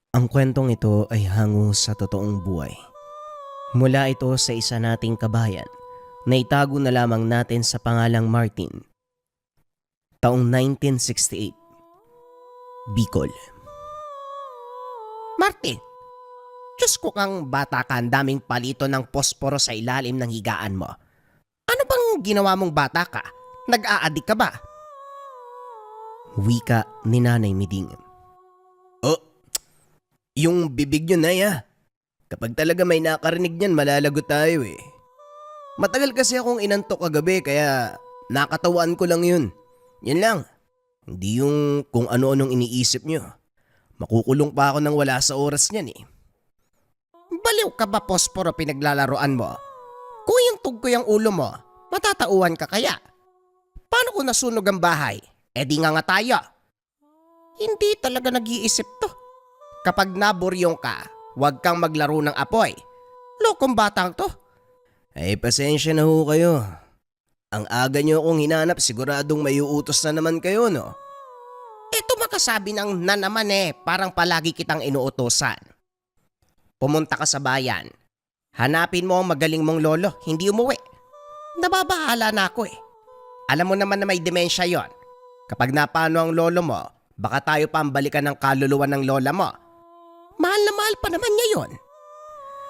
Ang kwentong ito ay hango sa totoong buhay. Mula ito sa isa nating kabayan na itago na lamang natin sa pangalang Martin. Taong 1968, Bicol. Martin, Diyos ko kang bata ka, ang daming palito ng posporo sa ilalim ng higaan mo. Ano bang ginawa mong bata ka? Nag-aadik ka ba? Wika ni Nanay Miding. Oh, yung bibig nyo na ya. Kapag talaga may nakarinig niyan, malalagot tayo eh. Matagal kasi akong inantok kagabi kaya nakatawaan ko lang yun. Yan lang. Hindi yung kung ano-anong iniisip nyo. Makukulong pa ako ng wala sa oras niyan eh. Baliw ka ba, posporo, pinaglalaroan mo? Kung yung tugko yung ulo mo, matatauhan ka kaya? Paano kung nasunog ang bahay? E di nga tayo. Hindi talaga nag-iisip to. Kapag naburyong ka, huwag kang maglaro ng apoy. Lokong batang to. Ay pasensya na ho kayo. Ang aga nyo akong hinanap, siguradong may uutos na naman kayo no? Ito makasabi ng na naman parang palagi kitang inuutosan. Pumunta ka sa bayan. Hanapin mo ang magaling mong lolo, hindi umuwi. Nababahala na ako eh. Alam mo naman na may demensya yon. Kapag napano ang lolo mo, baka tayo pa ang balikan ng kaluluwa ng lola mo. Mahal na mahal pa naman niya yon.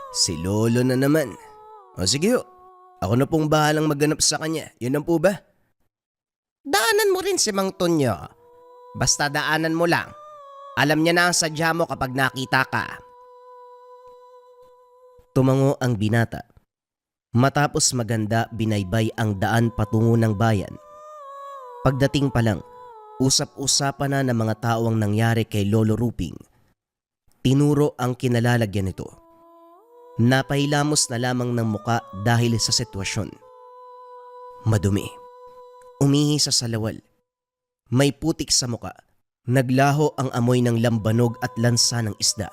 Si Lolo na naman. O sige ho, ako na pong bahalang maghanap sa kanya. Yun lang po ba? Daanan mo rin si Mang Tonyo. Basta daanan mo lang. Alam niya na ang sadya mo kapag nakita ka. Tumango ang binata. Matapos maganda, binaybay ang daan patungo ng bayan. Pagdating pa lang, usap-usapan na ng mga tao ang nangyari kay Lolo Ruping. Tinuro ang kinalalagyan nito. Napahilamos na lamang ng muka dahil sa sitwasyon. Madumi. Umihi sa salawal. May putik sa muka. Naglaho ang amoy ng lambanog at lansa ng isda.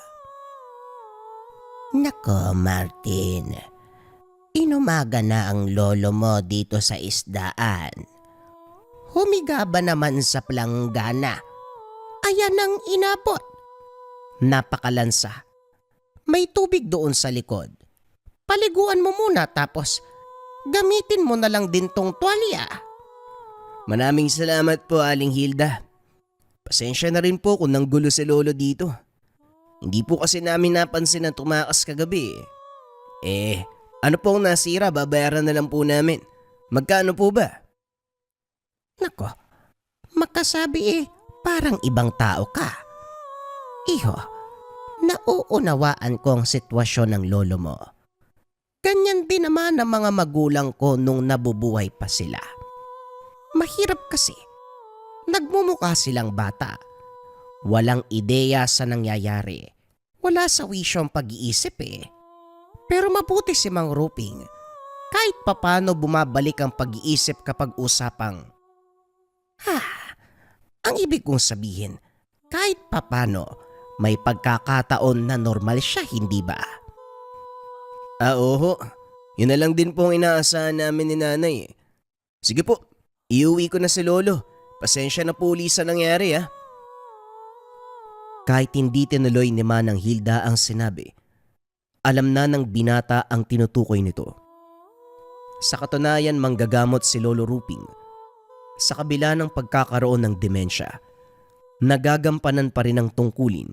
Nako, Martin. Inumaga na ang lolo mo dito sa isdaan. Humiga ba naman sa planggana? Ayan ang inabot. Napakalansa. May tubig doon sa likod. Paliguan mo muna tapos gamitin mo na lang din tong tuwalya. Maraming salamat po, Aling Hilda. Pasensya na rin po kung nanggulo si Lolo dito. Hindi po kasi namin napansin na tumakas kagabi. Ano pong nasira, babayaran na lang po namin. Magkano po ba? Nako, makasabi parang ibang tao ka. Iho, nauunawaan ko ang sitwasyon ng lolo mo. Ganyan din naman ang mga magulang ko nung nabubuhay pa sila. Mahirap kasi. Nagmumukha silang bata. Walang ideya sa nangyayari. Wala sa wisyong pag-iisip Pero mabuti si Mang Ruping. Kahit papano bumabalik ang pag-iisip kapag usapang, ang ibig kong sabihin, kahit papano may pagkakataon na normal siya, hindi ba? Oo. Yun na lang din po ang inaasahan namin ni Nanay eh. Sige po, iuwi ko na si Lolo. Pasensya na po uli sa nangyari ah. Kahit hindi tinuloy ni Manang Hilda ang sinabi, alam na ng binata ang tinutukoy nito. Sa katunayan, manggagamot si Lolo Ruping. Sa kabila ng pagkakaroon ng demensya, nagagampanan pa rin ang tungkulin.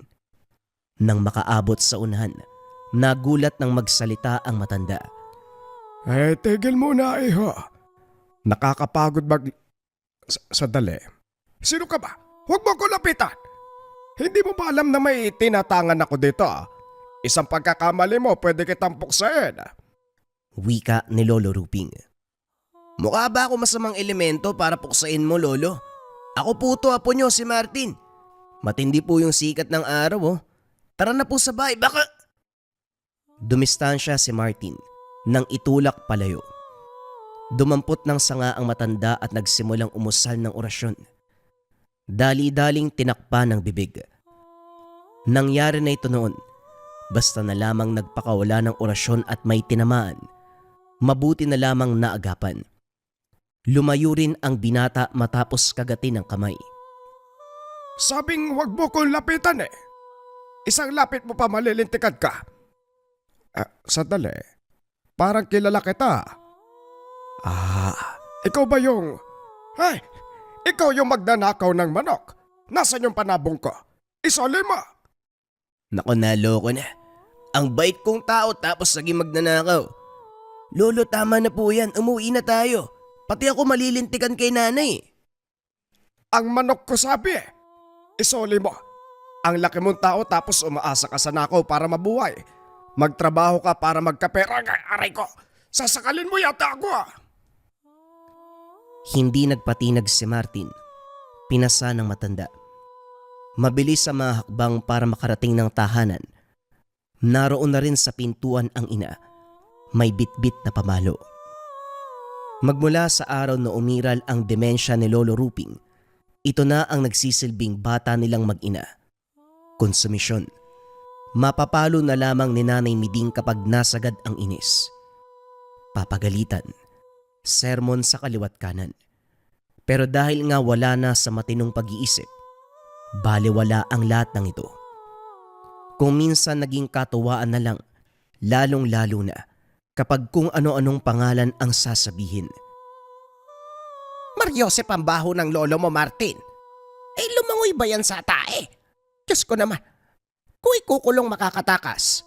Nang makaabot sa unahan, nagulat ng magsalita ang matanda. Tigil muna iho. Nakakapagod Sadali. Sino ka ba? Huwag mo ko lapitan. Hindi mo ba alam na may tinatangan ako dito? Isang pagkakamali mo, pwede kitang puksain. Wika ni Lolo Ruping. Mukha ba ako masamang elemento para puksain mo, Lolo? Ako po to, apo nyo, si Martin. Matindi po yung sikat ng araw oh. Tara na po sa bahay, baka... Dumistansya si Martin nang itulak palayo. Dumampot ng sanga ang matanda at nagsimulang umusal ng orasyon. Dali-daling tinakpan ng bibig. Nangyari na ito noon, basta na lamang nagpakawala ng orasyon at may tinamaan. Mabuti na lamang naagapan. Lumayo rin ang binata matapos kagatin ng kamay. Sabing huwag mo kong lapitan Isang lapit mo pa malilintikan ka. Sandali. Parang kilala kita. Ikaw ba yung... Ay, ikaw yung magnanakaw ng manok. Nasaan yung panabong ko? Isoli mo. Nako, naloko na. Ang bait kong tao tapos naging magnanakaw. Lolo, tama na po yan. Umuwi na tayo. Pati ako malilintikan kay nanay. Ang manok ko sabi eh. Isoli mo. Ang laki mong tao tapos umaasa ka sa nakaw para mabuhay. Magtrabaho ka para magkapera. Aray ko, sasakalin mo yata ako ah. Hindi nagpatinag si Martin. Pinasa ng matanda. Mabilis sa mga hakbang para makarating ng tahanan. Naroon na rin sa pintuan ang ina. May bitbit na pamalo. Magmula sa araw na umiral ang demensya ni Lolo Ruping, ito na ang nagsisilbing bata nilang mag-ina. Konsumisyon. Mapapalo na lamang ni Nanay Miding kapag nasagad ang inis. Papagalitan. Sermon sa kaliwat kanan. Pero dahil nga wala na sa matinong pag-iisip, balewala ang lahat ng ito. Kung minsan naging katuwaan na lang, lalong-lalo na kapag kung ano-anong pangalan ang sasabihin. Mariosep ang baho ng lolo mo, Martin. Eh, lumangoy ba yan sa tae? Diyos ko naman. Kung ikukulong makakatakas,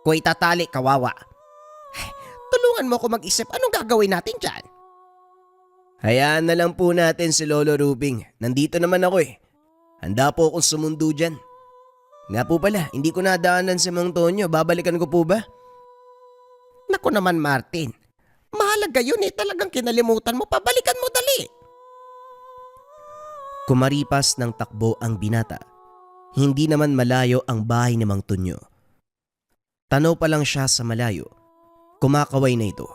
kung itatali, kawawa. Ay, tulungan mo ko mag-isip anong gagawin natin dyan. Hayaan na lang po natin si Lolo Ruping. Nandito naman ako eh. Handa po akong sumundo dyan. Nga po pala, hindi ko nadaanan si Mang Tonyo. Babalikan ko po ba? Naku naman, Martin. Mahalaga yun eh. Talagang kinalimutan mo. Pabalikan mo dali. Kumaripas ng takbo ang binata. Hindi naman malayo ang bahay ni Mang Tonyo. Tanaw pa lang siya sa malayo. Kumakaway na ito.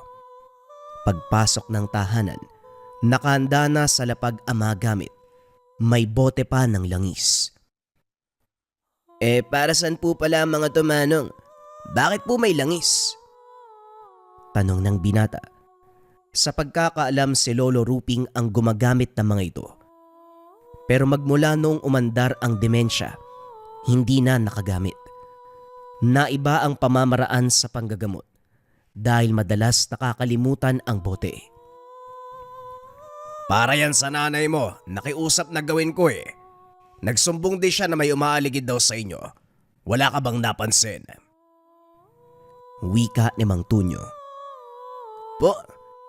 Pagpasok ng tahanan, nakahanda na sa lapag ang mga gamit. May bote pa ng langis. Para saan po pala mga tumanong? Bakit po may langis? Tanong ng binata. Sa pagkakaalam si Lolo Ruping ang gumagamit ng mga ito. Pero magmula noong umandar ang demensya, hindi na nakagamit. Naiba ang pamamaraan sa panggagamot dahil madalas nakakalimutan ang bote. Para yan sa nanay mo, nakiusap na gawin ko eh. Nagsumbong din siya na may umaaligid daw sa inyo. Wala ka bang napansin? Wika ni Mang Tonyo. Po,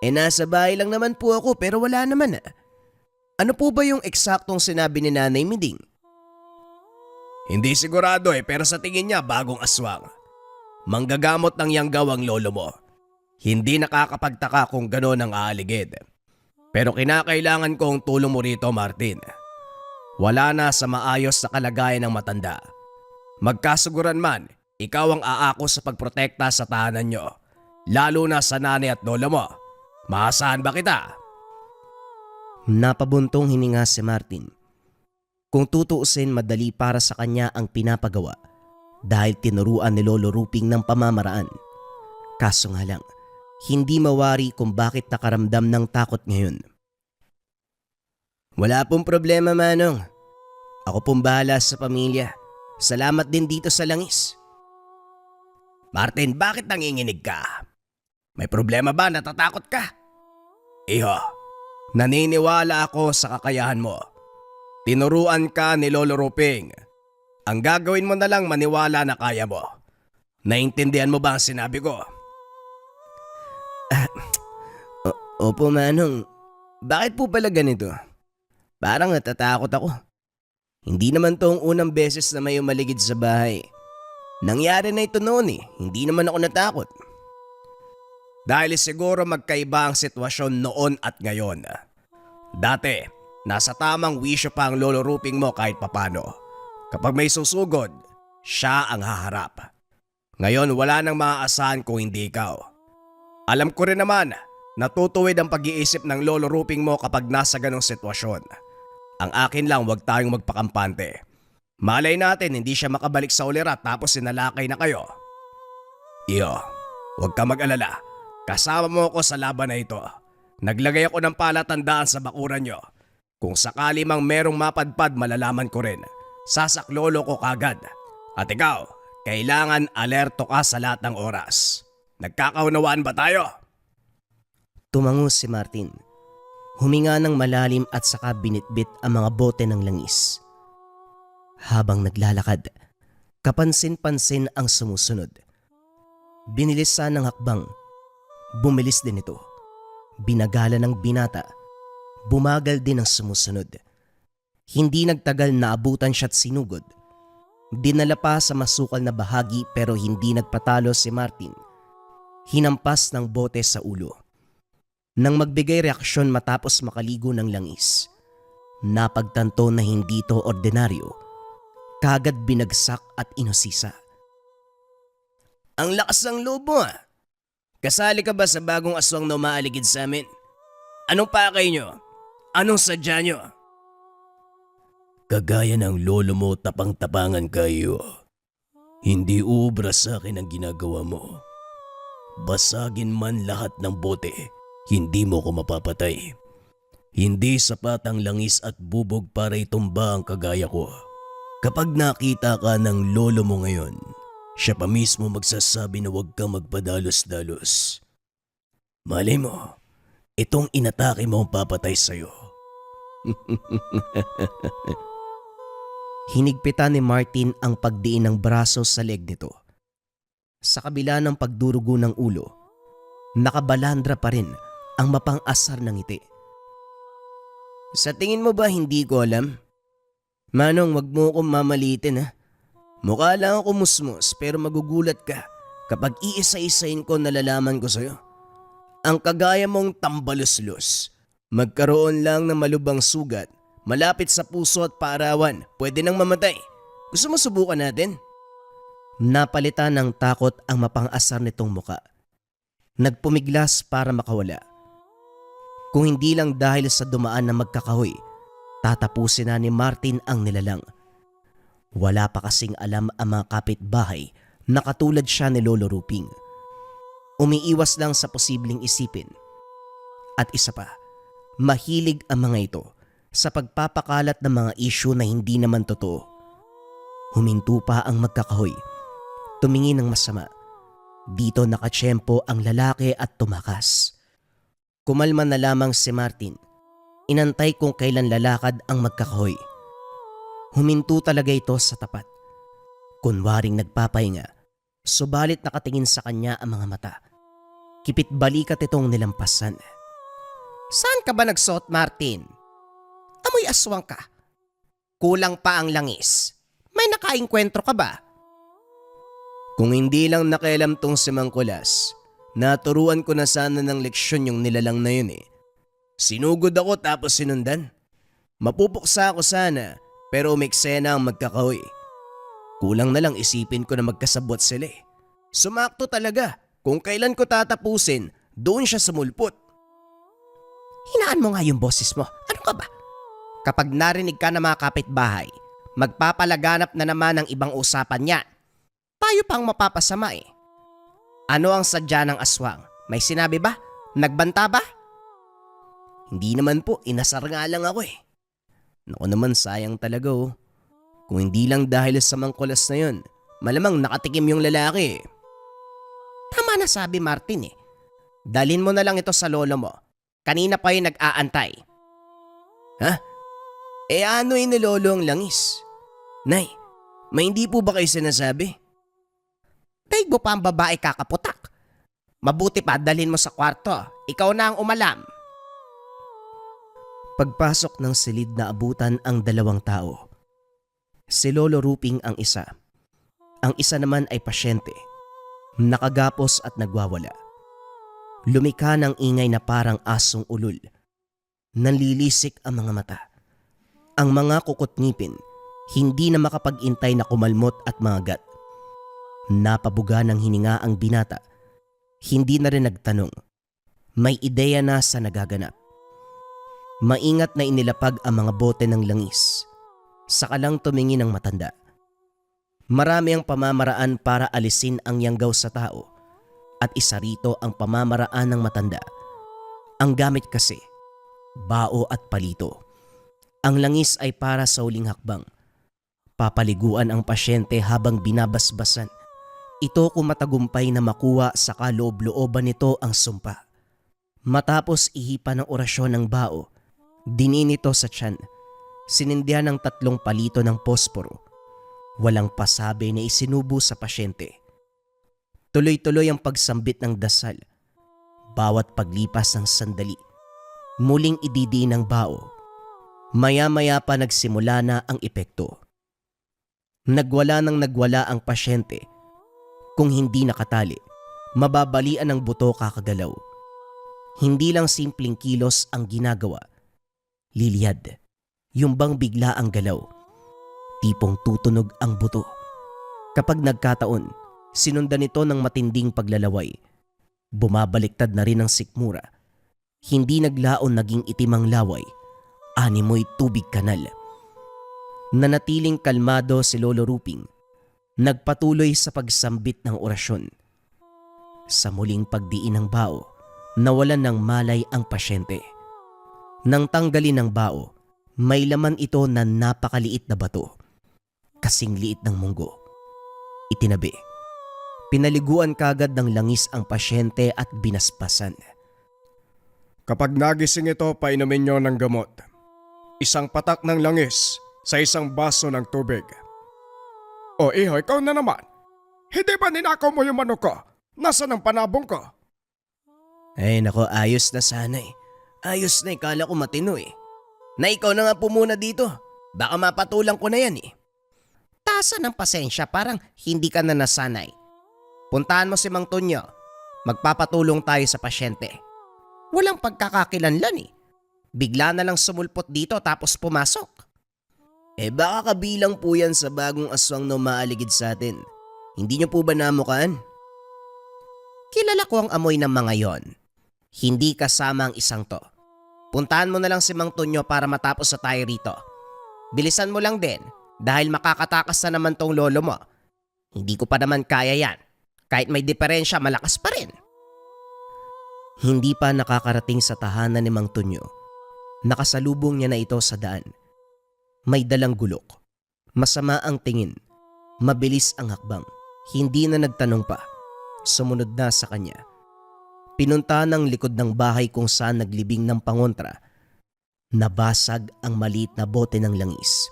nasa bahay lang naman po ako pero wala naman ah. Ano po ba yung eksaktong sinabi ni Nanay Miding? Hindi sigurado pero sa tingin niya bagong aswang. Manggagamot ng yanggaw ang lolo mo. Hindi nakakapagtaka kung gano'n ang aaligid. Pero kinakailangan ko ang tulong mo rito, Martin. Wala na sa maayos na kalagayan ng matanda. Magkasuguran man, ikaw ang aako sa pagprotekta sa tahanan nyo. Lalo na sa nanay at lolo mo. Maasahan ba kita? Napabuntong hininga si Martin. Kung tutuusin, madali para sa kanya ang pinapagawa dahil tinuruan ni Lolo Ruping ng pamamaraan. Kaso nga lang, hindi mawari kung bakit nakaramdam ng takot ngayon. Wala pong problema, Manong. Ako pong bahala sa pamilya. Salamat din dito sa langis. Martin, bakit nanginginig ka? May problema ba? Natatakot ka? Iho, naniniwala ako sa kakayahan mo. Tinuruan ka ni Lolo Ruping. Ang gagawin mo na lang maniwala na kaya mo. Naintindihan mo ba ang sinabi ko? Opo, Manong. Bakit po pala ganito? Parang natatakot ako. Hindi naman to ang unang beses na may umaligid sa bahay. Nangyari na ito noon Hindi naman ako natakot. Dahil siguro magkaiba ang sitwasyon noon at ngayon. Dati, nasa tamang wisyo pa ang Lolo Ruping mo kahit papano. Kapag may susugod, siya ang haharap. Ngayon wala nang maaasahan kung hindi ikaw. Alam ko rin naman, natutuwid ang pag-iisip ng Lolo Ruping mo kapag nasa ganong sitwasyon. Ang akin lang, huwag tayong magpakampante. Malay natin hindi siya makabalik sa ulira tapos sinalakay na kayo. Iyo, huwag ka mag-alala. Kasama mo ako sa laban na ito. Naglagay ako ng palatandaan sa bakuran nyo. Kung sakali mang merong mapadpad, malalaman ko rin. Sasaklolo ko kagad. At ikaw, kailangan alerto ka sa lahat ng oras. Nagkakaunawaan ba tayo? Tumango si Martin. Huminga ng malalim at saka binitbit ang mga bote ng langis. Habang naglalakad, kapansin-pansin ang sumusunod. Binilisan ng hakbang. Bumilis din ito. Binagala ng binata. Bumagal din ang sumusunod. Hindi nagtagal na abutan siya't sinugod. Dinala pa sa masukal na bahagi pero hindi nagpatalo si Martin. Hinampas ng bote sa ulo. Nang magbigay reaksyon matapos makaligo ng langis, napagtanto na hindi ito ordinaryo. Kagad binagsak at inusisa. Ang lakas ng loob mo ah. Kasali ka ba sa bagong aswang na umaaligid sa amin? Anong pakay nyo? Anong sadya nyo? Kagaya ng lolo mo, tapang-tapangan kayo. Hindi ubra sa akin ang ginagawa mo. Basagin man lahat ng bote, hindi mo ko mapapatay. Hindi sapat ang langis at bubog para itumba ang kagaya ko. Kapag nakita ka ng lolo mo ngayon, siya pa mismo magsasabi na huwag kang magpadalos-dalos. Malay mo, itong inatake mo ang papatay sa'yo. Hinigpitan ni Martin ang pagdiin ng braso sa leg nito. Sa kabila ng pagdurugo ng ulo, nakabalandra pa rin ang mapang-asar ng ngiti. Sa tingin mo ba hindi ko alam? Manong, wag mo akong mamalitin ha. Mukha lang ako musmos pero magugulat ka kapag iisa-isain ko nalalaman ko sa'yo. Ang kagaya mong tambaluslos, magkaroon lang ng malubang sugat, malapit sa puso at paarawan, pwede nang mamatay. Gusto mo subukan natin? Napalitan ng takot ang mapang-asar nitong muka. Nagpumiglas para makawala. Kung hindi lang dahil sa dumaan na magkakahoy, tatapusin na ni Martin ang nilalang. Wala pa kasing alam ang mga kapitbahay na katulad siya ni Lolo Ruping. Umiiwas lang sa posibleng isipin. At isa pa, mahilig ang mga ito sa pagpapakalat ng mga isyu na hindi naman totoo. Huminto pa ang magkakahoy. Tumingin ng masama. Dito nakatsyempo ang lalaki at tumakas. Kumalma na lamang si Martin. Inantay kung kailan lalakad ang magkakahoy. Huminto talaga ito sa tapat. Kunwaring nagpapahinga, subalit nakatingin sa kanya ang mga mata. Kipit balikat itong nilampasan. Saan ka ba nagsuot, Martin? Amoy aswang ka. Kulang pa ang langis. May nakainkwentro ka ba? Kung hindi lang nakialam tong si Mang Kulas, naturuan ko na sana ng leksyon yung nilalang na yun eh. Sinugod ako tapos sinundan. Mapupuksa ako sana pero umiksena ang magkakahoy. Kulang na lang isipin ko na magkasabwat sila eh. Sumakto talaga. Kung kailan ko tatapusin, doon siya sumulpot. Hinaan mo nga yung boses mo. Ano ka ba? Kapag narinig ka ng mga kapitbahay, magpapalaganap na naman ng ibang usapan niya. Tayo pang mapapasama eh. Ano ang sadya ng aswang? May sinabi ba? Nagbanta ba? Hindi naman po, inasar nga lang ako eh. Naku naman, sayang talaga oh. Kung hindi lang dahil sa Mang Kulas na yun, malamang nakatikim yung lalaki eh. Tama na sabi, Martin eh. Dalhin mo na lang ito sa lolo mo. Kanina pa yung nag-aantay. Ha? Eh ano yung nilolo ang langis? Nay, may hindi po ba kayo sinasabi? Daig mo pa ang babae kakaputak. Mabuti pa dalhin mo sa kwarto. Ikaw na ang umalam. Pagpasok ng silid na abutan ang dalawang tao. Si Lolo Ruping ang isa. Ang isa naman ay pasyente. Nakagapos at nagwawala. Lumikha ng ingay na parang asong ulol. Nanlilisik ang mga mata. Ang mga kukot-ngipin, hindi na makapag-intay na kumalmot at mangagat. Napabuga ng hininga ang binata. Hindi na rin nagtanong. May ideya na sa nagaganap. Maingat na inilapag ang mga bote ng langis. Saka lang tumingin ang matanda. Marami ang pamamaraan para alisin ang yanggaw sa tao. At isa rito ang pamamaraan ng matanda. Ang gamit kasi, bao at palito. Ang langis ay para sa huling hakbang. Papaliguan ang pasyente habang binabasbasan. Ito kung matagumpay na makuha sa kaloob-looban nito ang sumpa. Matapos ihipan ng orasyon ng bao, dinin ito sa tiyan. Sinindihan ng 3 palito ng posporo. Walang pasabi na isinubo sa pasyente. Tuloy-tuloy ang pagsambit ng dasal. Bawat paglipas ng sandali, muling ididiin ng bao. Maya-maya pa nagsimula na ang epekto. Nagwala ang pasyente. Kung hindi nakatali, mababalian ng buto kakagalaw. Hindi lang simpleng kilos ang ginagawa. Liliyad, yung bang bigla ang galaw. Tipong tutunog ang buto. Kapag nagkataon, sinundan nito ng matinding paglalaway. Bumabaliktad na rin ang sikmura. Hindi naglaon naging itim ang laway. Animoy tubig kanal. Nanatiling kalmado si Lolo Ruping. Nagpatuloy sa pagsambit ng orasyon. Sa muling pagdiin ng bao, nawalan ng malay ang pasyente. Nang tanggalin ng bao, may laman ito na napakaliit na bato. Kasing liit ng munggo. Itinabi. Pinaliguan kagad ng langis ang pasyente at binasbasan. Kapag nagising ito, painumin nyo ng gamot. 1 patak ng langis sa 1 baso ng tubig. O iho, ikaw na naman. Hindi ba ninakaw mo yung manok ko? Nasaan ang panabong ko? Ay nako, ayos na sana eh. Ayos na, kala ko matino eh. Na ikaw na nga po muna dito. Baka mapatulang ko na yan eh. Tasa ng pasensya, parang hindi ka na nasanay. Puntahan mo si Mang Tonyo. Magpapatulong tayo sa pasyente. Walang pagkakakilanlan eh. Bigla na lang sumulpot dito tapos pumasok. Eh baka kabilang po yan sa bagong aswang na umaaligid sa atin. Hindi niyo po ba namukaan? Kilala ko ang amoy ng mga yon. Hindi kasama ang isang to. Puntahan mo na lang si Mang Tonyo para matapos sa tayo rito. Bilisan mo lang din dahil makakatakas na naman tong lolo mo. Hindi ko pa naman kaya yan. Kahit may diferensya, malakas pa rin. Hindi pa nakakarating sa tahanan ni Mang Tonyo. Nakasalubong niya na ito sa daan. May dalang gulok. Masama ang tingin. Mabilis ang hakbang. Hindi na nagtanong pa. Sumunod na sa kanya. Pinunta ng likod ng bahay kung saan naglibing ng pangontra. Nabasag ang maliit na bote ng langis.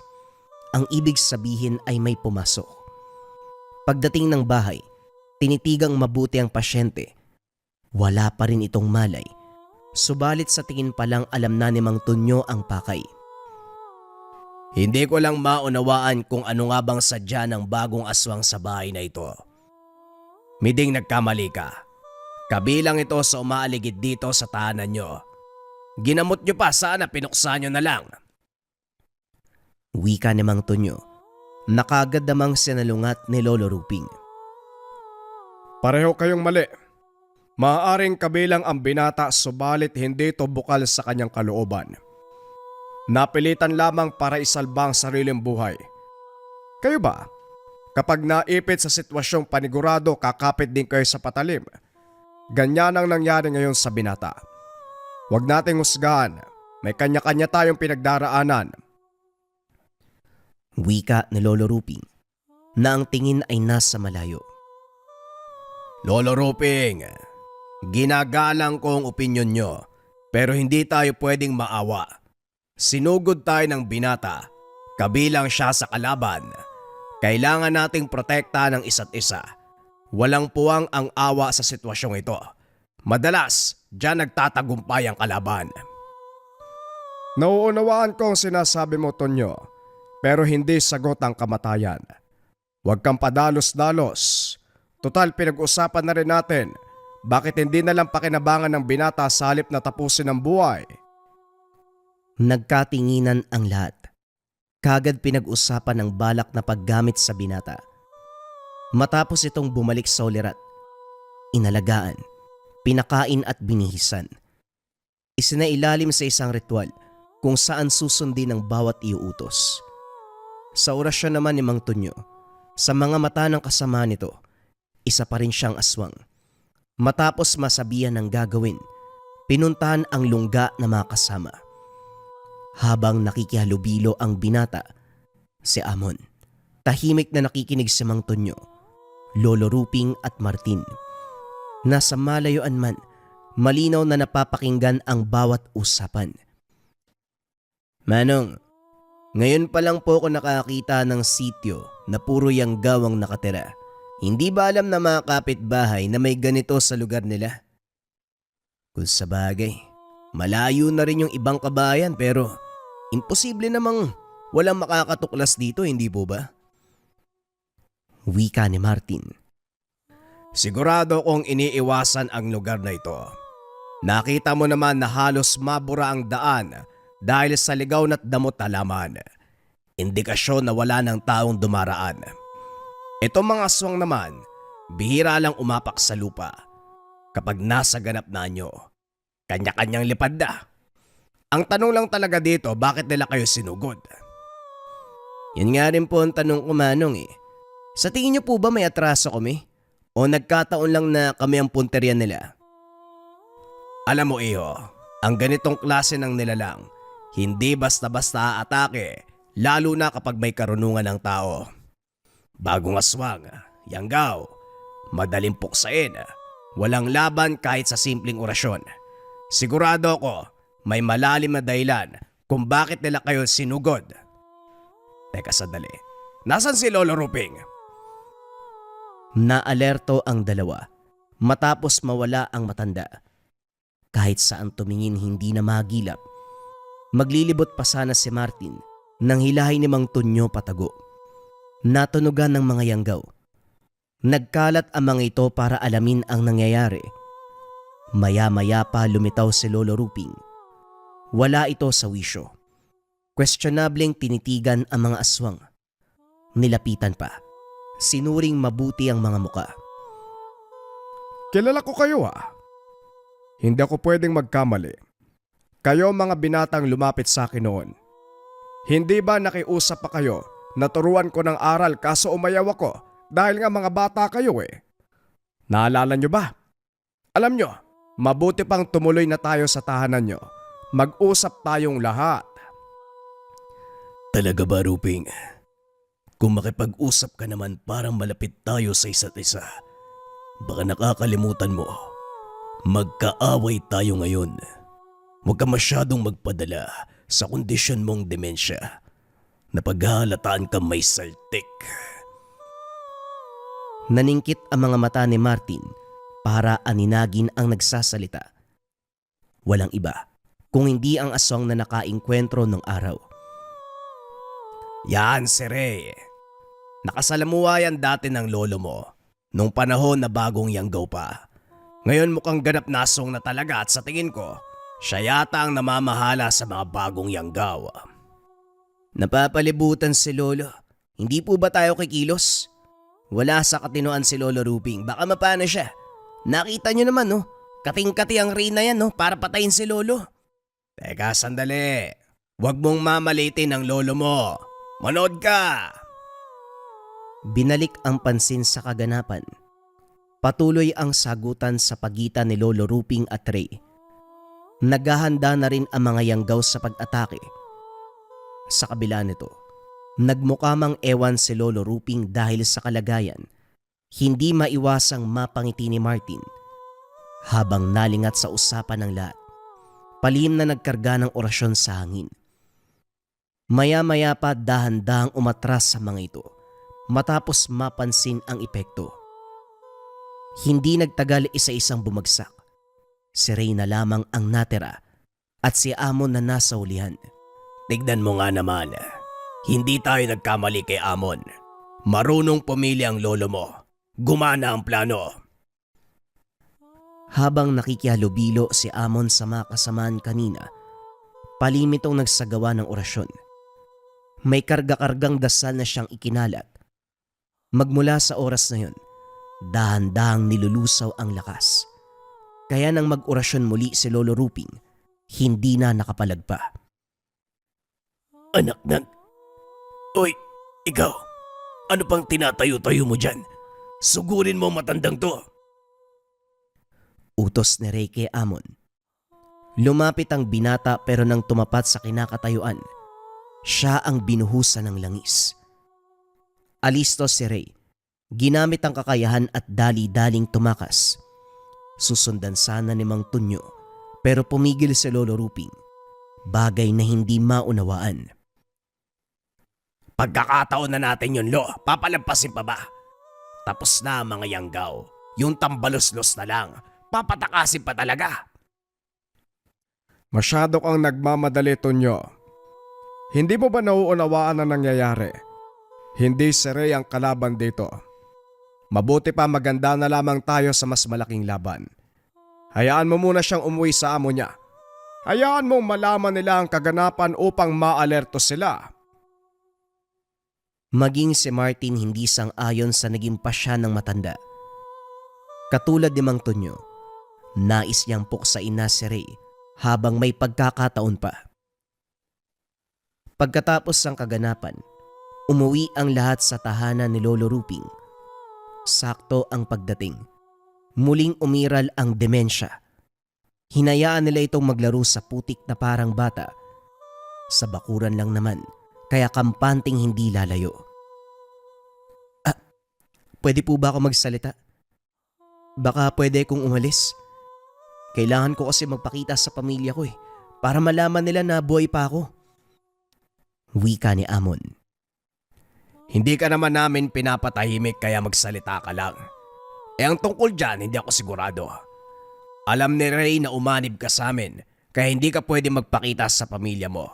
Ang ibig sabihin ay may pumasok. Pagdating ng bahay, tinitigang mabuti ang pasyente. Wala pa rin itong malay. Subalit sa tingin pa lang alam na ni Mang Tonyo ang pakay. Hindi ko lang maunawaan kung ano nga bang sadya ng bagong aswang sa bahay na ito. Miding nagkamali ka. Kabilang ito sa umaaligid dito sa tahanan nyo. Ginamot nyo pa, sana pinuksa nyo na lang. Wika ni Mang Tonyo. Nakagad namang sinalungat ni Lolo Ruping. Pareho kayong mali. Maaaring kabilang ang binata subalit hindi ito bukal sa kanyang kalooban. Napilitan lamang para isalba ang sariling buhay. Kayo ba? Kapag naipit sa sitwasyong panigurado, kakapit din kayo sa patalim. Ganyan ang nangyari ngayon sa binata. Huwag nating husgahan. May kanya-kanya tayong pinagdaraanan. Wika ni Lolo Ruping na ang tingin ay nasa malayo. Lolo Ruping, ginagalang ko ang opinyon nyo pero hindi tayo pwedeng maawa. Sinugod tayo ng binata, kabilang siya sa kalaban. Kailangan nating protektahan ang isa't isa. Walang puwang ang awa sa sitwasyong ito. Madalas, diyan nagtatagumpay ang kalaban. Nauunawaan ko ang sinasabi mo, Tonyo, pero hindi sagot ang kamatayan. Huwag kang padalos-dalos. Total, pinag-usapan na rin natin. Bakit hindi na lang pakinabangan ng binata sa halip na tapusin ang buhay? Nagkatinginan ang lahat. Kagad pinag-usapan ang balak na paggamit sa binata. Matapos itong bumalik sa ulirat, inalagaan, pinakain at binihisan. Isinailalim sa isang ritual kung saan susundin ang bawat iuutos. Sa orasyon naman ni Mang Tonyo, sa mga mata ng kasama nito, isa pa rin siyang aswang. Matapos masabihan ng gagawin, pinuntahan ang lungga na mga kasama. Habang nakikihalubilo ang binata, si Amon, Tahimik na nakikinig si Mang Tonyo, Lolo Ruping at Martin. Nasa malayuan man, malinaw na napapakinggan ang bawat usapan. Manong, ngayon pa lang po ako nakakita ng sityo na puro yanggaw ang nakatira. Hindi ba alam na mga kapitbahay na may ganito sa lugar nila? Kung sa bagay, malayo na rin yung ibang kabayan pero imposible namang walang makakatuklas dito, hindi po ba? Wika ni Martin. Sigurado kong iniiwasan ang lugar na ito. Nakita mo naman na halos mabura ang daan dahil sa ligaw na't damot na laman. Indikasyon na wala ng taong dumaraan. Itong mga aswang naman, bihira lang umapak sa lupa. Kapag nasa ganap na nyo, kanya-kanyang lipad na. Ang tanong lang talaga dito, bakit nila kayo sinugod? Yan nga rin po ang tanong ko, Manong eh. Sa tingin niyo po ba may atraso kami? O nagkataon lang na kami ang punteriya nila? Alam mo iho, ang ganitong klase ng nilalang, hindi basta-basta aatake, lalo na kapag may karunungan ng tao. Bagong aswang, yanggaw, madaling puksain, walang laban kahit sa simpleng orasyon. Sigurado ako, may malalim na dahilan kung bakit nila kayo sinugod. Teka sandali, nasan si Lolo Ruping? Naalerto ang dalawa matapos mawala ang matanda. Kahit saan tumingin hindi na magilap. Maglilibot pa sana si Martin nang hilahay ni Mang Tonyo patago. Natunugan ng mga yanggaw. Nagkalat ang mga ito para alamin ang nangyayari. Maya-maya pa lumitaw si Lolo Ruping. Wala ito sa wisyo. Questionableng tinitigan ang mga aswang. Nilapitan pa. Sinuring mabuti ang mga muka. Kilala ko kayo ah. Hindi ako pwedeng magkamali. Kayo mga binatang lumapit sa akin noon. Hindi ba nakiusap pa kayo na turuan ko ng aral kaso umayaw ako dahil nga mga bata kayo eh? Naalala nyo ba? Alam nyo, mabuti pang tumuloy na tayo sa tahanan nyo. Mag-usap tayong lahat. Talaga ba, Ruping? Kung makipag-usap ka naman parang malapit tayo sa isa't isa, baka nakakalimutan mo. Magkaaway tayo ngayon. Huwag ka masyadong magpadala sa kondisyon mong demensya na paghahalataan ka may saltik. Naningkit ang mga mata ni Martin para aninagin ang nagsasalita. Walang iba kung hindi ang aswang na nakaengkwentro nung araw. Yan si Ray. Nakasalamuha yan dati ng lolo mo nung panahon na bagong yanggaw pa. Ngayon mukhang ganap na aswang na talaga at sa tingin ko, siya yata ang namamahala sa mga bagong yanggaw. Napapalibutan si Lolo. Hindi po ba tayo kikilos? Wala sa katinoan si Lolo Ruping. Baka mapana siya. Nakita niyo naman no, kating-kati ang reyna yan no, para patayin si Lolo. Teka sandali, huwag mong mamalitin ang lolo mo. Manood ka! Binalik ang pansin sa kaganapan. Patuloy ang sagutan sa pagitan ni Lolo Ruping at Ray. Naghahanda na rin ang mga yanggaw sa pag-atake. Sa kabila nito, nagmukamang ewan si Lolo Ruping dahil sa kalagayan. Hindi maiwasang mapangiti ni Martin habang nalingat sa usapan ng lahat. Palihim na nagkarga ng orasyon sa hangin. Maya-maya pa dahan-dahang umatras sa mga ito matapos mapansin ang epekto. Hindi nagtagal isa-isang bumagsak. Si Ray na lamang ang natira at si Amon na nasa hulihan. Tignan mo nga naman, hindi tayo nagkamali kay Amon. Marunong pumili ang lolo mo. Gumana ang plano. Habang nakikihalubilo si Amon sa mga kasamaan kanina, palimitong nagsagawa ng orasyon. May karga-kargang dasal na siyang ikinalat. Magmula sa oras na yun, dahan-dahang nilulusaw ang lakas. Kaya nang mag-orasyon muli si Lolo Ruping, hindi na nakapalag pa. Anak nan... Oy, ikaw, ano pang tinatayo-tayo mo dyan? Sugurin mo matandang to. Utos ni Ray kay Amon. Lumapit ang binata pero nang tumapat sa kinakatayuan, siya ang binuhusan ng langis. Alisto si Ray. Ginamit ang kakayahan at dali-daling tumakas. Susundan sana ni Mang Tunyo pero pumigil si Lolo Ruping. Bagay na hindi maunawaan. Pagkakataon na natin yun, Lo. Papalampasin pa ba? Tapos na mga yanggaw. Yung tambalos-los na lang. Papatakasin pa talaga. Masyado kang nagmamadali, Tonyo. Hindi mo ba nauunawaan ang nangyayari? Hindi si Ray ang kalaban dito. Mabuti pa maganda na lamang tayo sa mas malaking laban. Hayaan mo muna siyang umuwi sa amo niya. Hayaan mong malaman nila ang kaganapan upang maalerto sila. Maging si Martin hindi sang-ayon sa naging pasya ng matanda. Katulad ni Mang Tonyo, nais niyang puksain na si Ray habang may pagkakataon pa. Pagkatapos ng kaganapan, umuwi ang lahat sa tahanan ni Lolo Ruping. Sakto ang pagdating. Muling umiral ang demensya. Hinayaan nila itong maglaro sa putik na parang bata. Sa bakuran lang naman, kaya kampanting hindi lalayo. Pwede po ba ako magsalita? Baka pwede kong umalis. Kailangan ko kasi magpakita sa pamilya ko para malaman nila na buhay pa ako. Wika ni Amon. Hindi ka naman namin pinapatahimik kaya magsalita ka lang. Ang tungkol dyan, hindi ako sigurado. Alam ni Ray na umanib ka sa amin kaya hindi ka pwede magpakita sa pamilya mo.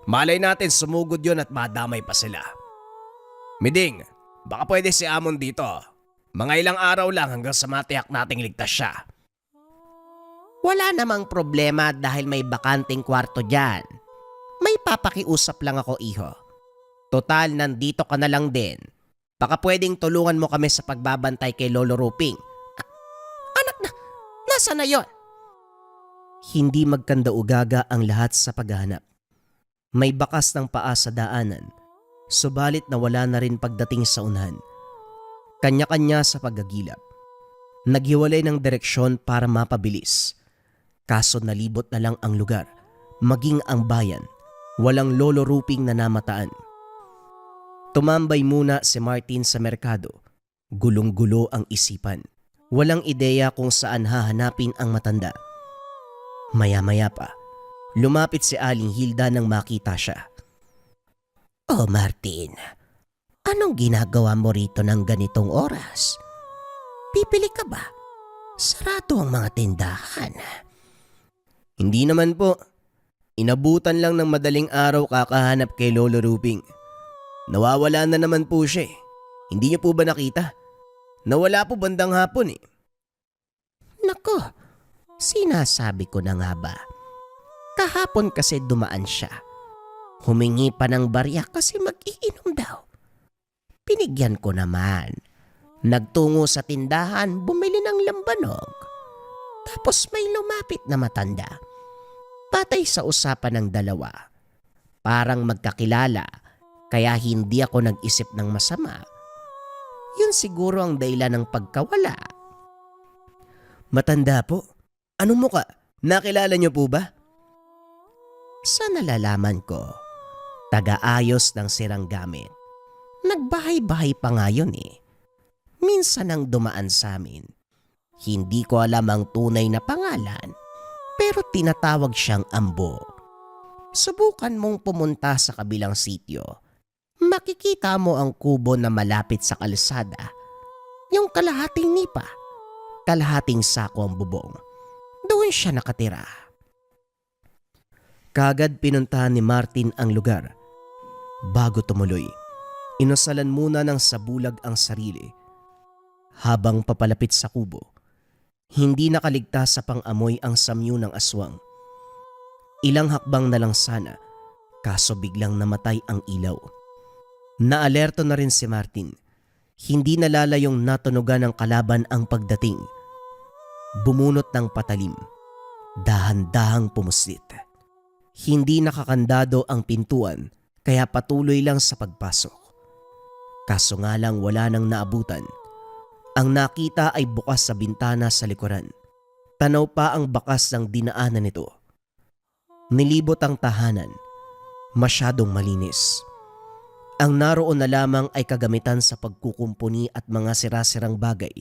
Malay natin sumugod yon at madamay pa sila. Miding, baka pwede si Amon dito. Mga ilang araw lang hanggang sa matiyak nating ligtas siya. Wala namang problema dahil may bakanting kwarto dyan. May papakiusap lang ako, iho. Total, nandito ka na lang din. Baka pwedeng tulungan mo kami sa pagbabantay kay Lolo Ruping. Anak na, nasa na yon? Hindi magkanda-ugaga ang lahat sa paghahanap. May bakas ng paa sa daanan, subalit nawala na rin pagdating sa unahan. Kanya-kanya sa paggagilap. Naghiwalay ng direksyon para mapabilis. Kaso nalibot na lang ang lugar, maging ang bayan. Walang Lolo Ruping na namataan. Tumambay muna si Martin sa merkado. Gulong-gulo ang isipan. Walang ideya kung saan hahanapin ang matanda. Maya-maya pa, lumapit si Aling Hilda nang makita siya. Oh, Martin. Anong ginagawa mo rito ng ganitong oras? Pipili ka ba? Sarado ang mga tindahan. Hindi naman po. Inabutan lang ng madaling araw kakahanap kay Lolo Ruping. Nawawala na naman po siya eh. Hindi niyo po ba nakita? Nawala po bandang hapon eh. Nako, sinasabi ko na nga ba? Kahapon kasi dumaan siya. Humingi pa ng barya kasi mag-iinom daw. Pinigyan ko naman. Nagtungo sa tindahan, bumili ng lambanog. Tapos may lumapit na matanda. Patay sa usapan ng dalawa. Parang magkakilala, kaya hindi ako nag-isip ng masama. Yun siguro ang dahilan ng pagkawala. Matanda po? Anong muka? Nakilala niyo po ba? Sa nalalaman ko, taga-ayos ng sirang gamit. Nagbahay-bahay pa nga yun eh. Minsan ang dumaan sa amin. Hindi ko alam ang tunay na pangalan, pero tinatawag siyang Ambo. Subukan mong pumunta sa kabilang sityo. Makikita mo ang kubo na malapit sa kalsada. Yung kalahating nipa, kalahating sako ang bubong. Doon siya nakatira. Kagad pinuntahan ni Martin ang lugar. Bago tumuloy, inosalan muna ng sabulag ang sarili. Habang papalapit sa kubo, hindi nakaligtas sa pang-amoy ang samyu ng aswang. Ilang hakbang na lang sana, kaso biglang namatay ang ilaw. Naalerto na rin si Martin. Hindi nalalayong natunugan ng kalaban ang pagdating. Bumunot ng patalim. Dahan-dahang pumuslit. Hindi nakakandado ang pintuan kaya patuloy lang sa pagpasok. Kaso nga lang wala nang naabutan. Ang nakita ay bukas sa bintana sa likuran. Tanaw pa ang bakas ng dinaanan nito. Nilibot ang tahanan. Masyadong malinis. Ang naroon na lamang ay kagamitan sa pagkukumpuni at mga sirasirang bagay.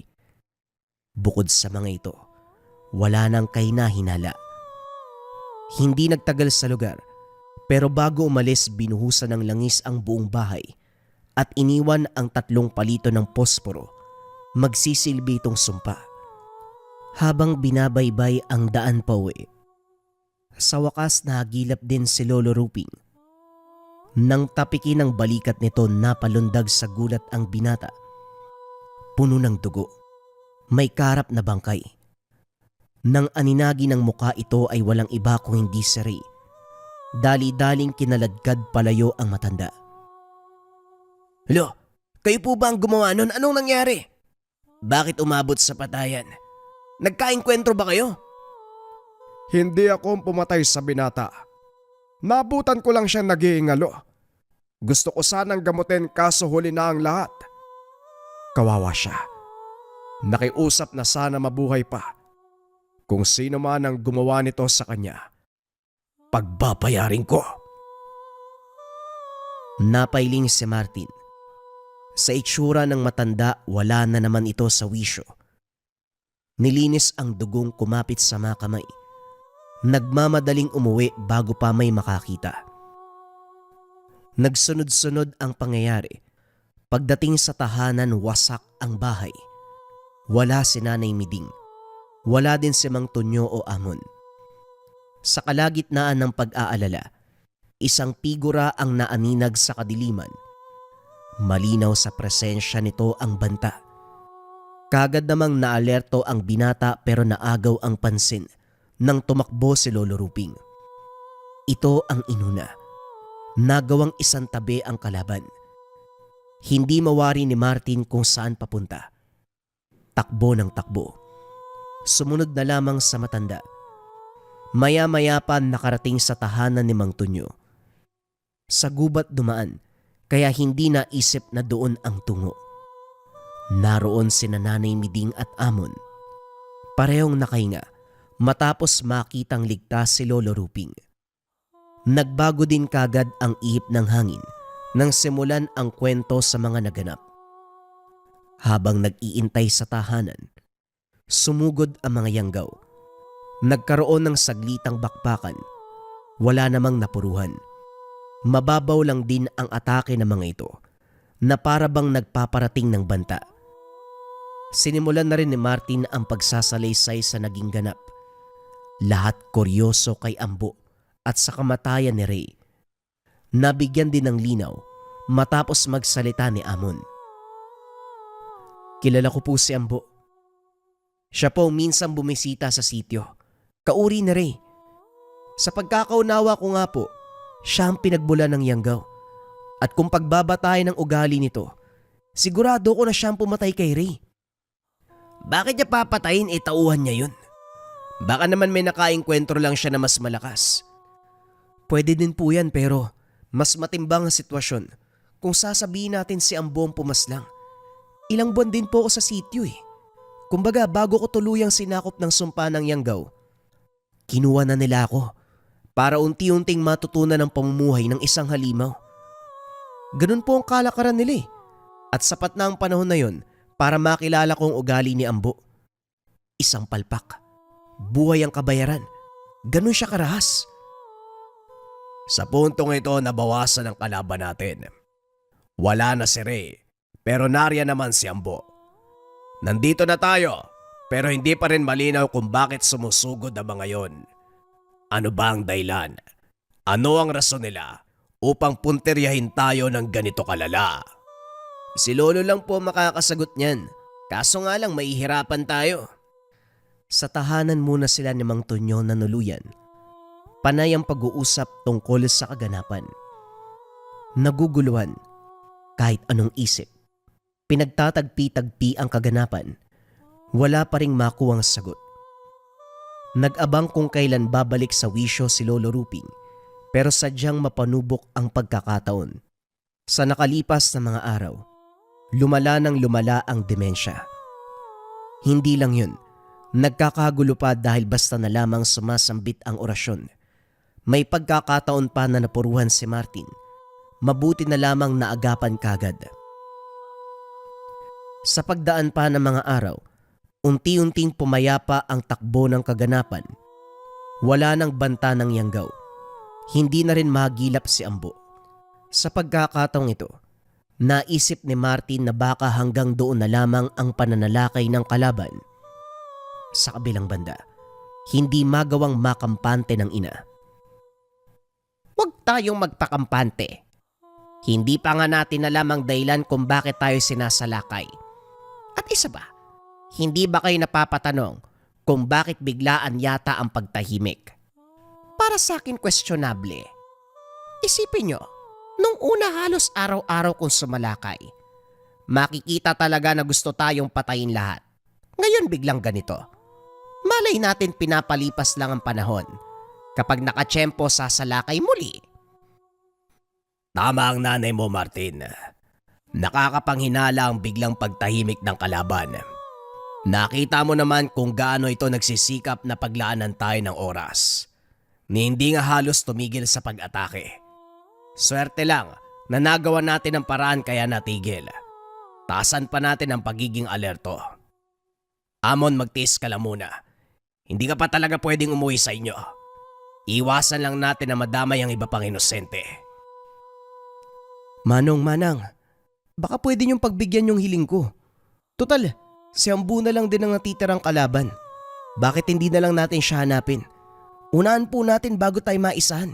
Bukod sa mga ito, wala nang kahinahinala. Hindi nagtagal sa lugar, pero bago umalis binuhusan ng langis ang buong bahay at iniwan ang 3 palito ng posporo. Magsisilbi itong sumpa. Habang binabaybay ang daan pauwi, sa wakas nahagilap din si Lolo Ruping. Nang tapikin ng balikat nito, napalundag sa gulat ang binata. Puno ng dugo. May karap na bangkay. Nang aninagi ng muka ito ay walang iba kung hindi si Ray. Dali-daling kinaladkad palayo ang matanda. Lo, kayo po ba ang gumawa nun? Anong nangyari? Bakit umabot sa patayan? Nagkaengkwentro ba kayo? Hindi ako pumatay sa binata. Nabutan ko lang siya nag-iingalo. Gusto ko sanang gamutin kaso huli na ang lahat. Kawawa siya. Nakiusap na sana mabuhay pa. Kung sino man ang gumawa nito sa kanya, pagbabayarin ko. Napailing si Martin. Sa itsura ng matanda, wala na naman ito sa wisyo. Nilinis ang dugong kumapit sa mga kamay. Nagmamadaling umuwi bago pa may makakita. Nagsunod-sunod ang pangyayari. Pagdating sa tahanan, wasak ang bahay. Wala si Nanay Miding. Wala din si Mang Tonyo o Amon. Sa kalagitnaan ng pag-aalala, isang figura ang naaninag sa kadiliman. Malinaw sa presensya nito ang banta. Kagad namang naalerto ang binata pero naagaw ang pansin nang tumakbo si Lolo Ruping. Ito ang inuna. Nagawang isang tabi ang kalaban. Hindi mawari ni Martin kung saan papunta. Takbo ng takbo. Sumunod na lamang sa matanda. Maya-maya pa nakarating sa tahanan ni Mang Tonyo. Sa gubat dumaan, kaya hindi naisip na doon ang tungo. Naroon sina Nanay Miding at Amon. Parehong nakahinga matapos makitang ligtas si Lolo Ruping. Nagbago din kagad ang ihip ng hangin nang simulan ang kwento sa mga naganap. Habang nag-iintay sa tahanan, sumugod ang mga yanggaw. Nagkaroon ng saglitang bakbakan. Wala namang napuruhan. Mababaw lang din ang atake ng mga ito na para bang nagpaparating ng banta. Sinimulan na rin ni Martin ang pagsasalaysay sa naging ganap. Lahat kuryoso kay Ambo at sa kamatayan ni Ray. Nabigyan din ng linaw matapos magsalita ni Amon. Kilala ko po si Ambo. Siya po minsan bumisita sa sityo. Kauri ni Ray. Sa pagkakaunawa ko nga po, siya ang pinagbula ng yanggaw. At kung pagbabatayan ng ugali nito, sigurado ko na siya ang pumatay kay Ray. Bakit niya papatayin? Tauhan niya yun. Baka naman may nakaengkwentro lang siya na mas malakas. Pwede din po yan pero mas matimbang ang sitwasyon kung sasabihin natin si Ambo ang pumaslang. Ilang buwan din po ako sa sityo eh. Kumbaga bago ko tuluyang sinakop ng sumpa ng yanggaw, kinuha na nila ako para unti-unting matutunan ang pamumuhay ng isang halimaw. Ganun po ang kalakaran nila eh. At sapat na ang panahon na yon para makilala ko ang ugali ni Ambo. Isang palpak. Buhay ang kabayaran. Ganun siya karahas. Sa puntong ito, nabawasan ang kalaban natin. Wala na si Ray, pero nariyan naman si Ambo. Nandito na tayo, pero hindi pa rin malinaw kung bakit sumusugod ang mga yon. Ano ba ang dahilan? Ano ang rason nila upang punteryahin tayo ng ganito kalala? Si Lolo lang po makakasagot niyan. Kaso nga lang mahihirapan tayo. Sa tahanan muna sila ni Mang Tonyo na nuluyan. Panay ang pag-uusap tungkol sa kaganapan. Naguguluhan kahit anong isip. Pinagtatagpi-tagpi ang kaganapan. Wala pa ring makuwang sagot. Nag-abang kung kailan babalik sa wisyo si Lolo Ruping pero sadyang mapanubok ang pagkakataon. Sa nakalipas na mga araw, lumala ng lumala ang demensya. Hindi lang yun, nagkakagulo pa dahil basta na lamang sumasambit ang orasyon. May pagkakataon pa na napuruhan si Martin mabuti na lamang naagapan kagad. Sa pagdaan pa ng mga araw, unti-unting pumayapa ang takbo ng kaganapan. Wala nang banta ng yanggaw. Hindi na rin mahagilap si Ambo. Sa pagkakataong ito, naisip ni Martin na baka hanggang doon na lamang ang pananalakay ng kalaban. Sa kabilang banda, hindi magawang makampante ng ina. Huwag tayong magpakampante. Hindi pa nga natin alam ang dahilan kung bakit tayo sinasalakay. At isa ba, hindi ba kayo napapatanong kung bakit biglaan yata ang pagtahimik? Para sa akin questionable. Isipin nyo, nung una halos araw-araw kong sumalakay, makikita talaga na gusto tayong patayin lahat. Ngayon biglang ganito. Malay natin pinapalipas lang ang panahon. Kapag nakatsyempo sasalakay muli. Tama ang nanay mo, Martin. Nakakapanghinala ang biglang pagtahimik ng kalaban. Nakita mo naman kung gaano ito nagsisikap na paglaanan tayo ng oras. Ni hindi nga halos tumigil sa pag-atake. Swerte lang na nagawa natin ang paraan kaya natigil. Taasan pa natin ang pagiging alerto. Amon, magtiis ka lang muna. Hindi ka pa talaga pwedeng umuwi sa inyo. Iwasan lang natin na madamay ang iba pang inosente. Manang, baka pwede niyong pagbigyan yung hiling ko. Total, si Ambu na lang din ang natitirang kalaban. Bakit hindi na lang natin siya hanapin? Unahan po natin bago tayo maisahan.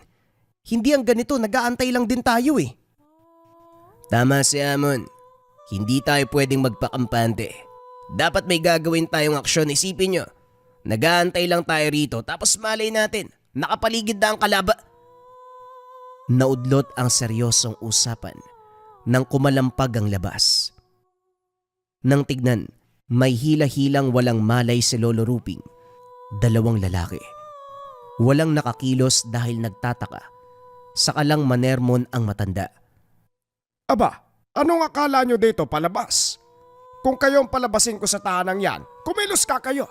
Hindi ang ganito, nag-aantay lang din tayo eh. Tama si Amon. Hindi tayo pwedeng magpakampante. Dapat may gagawin tayong aksyon. Isipin nyo, nag-aantay lang tayo rito tapos malay natin, nakapaligid na ang kalaba. Naudlot ang seryosong usapan nang kumalampag ang labas. Nang tignan, may hila-hilang walang malay si Lolo Ruping. 2 lalaki. Walang nakakilos dahil nagtataka. Sakalang manermon ang matanda. Aba, anong akala nyo dito palabas? Kung kayong palabasin ko sa tahanang yan, kumilos ka kayo.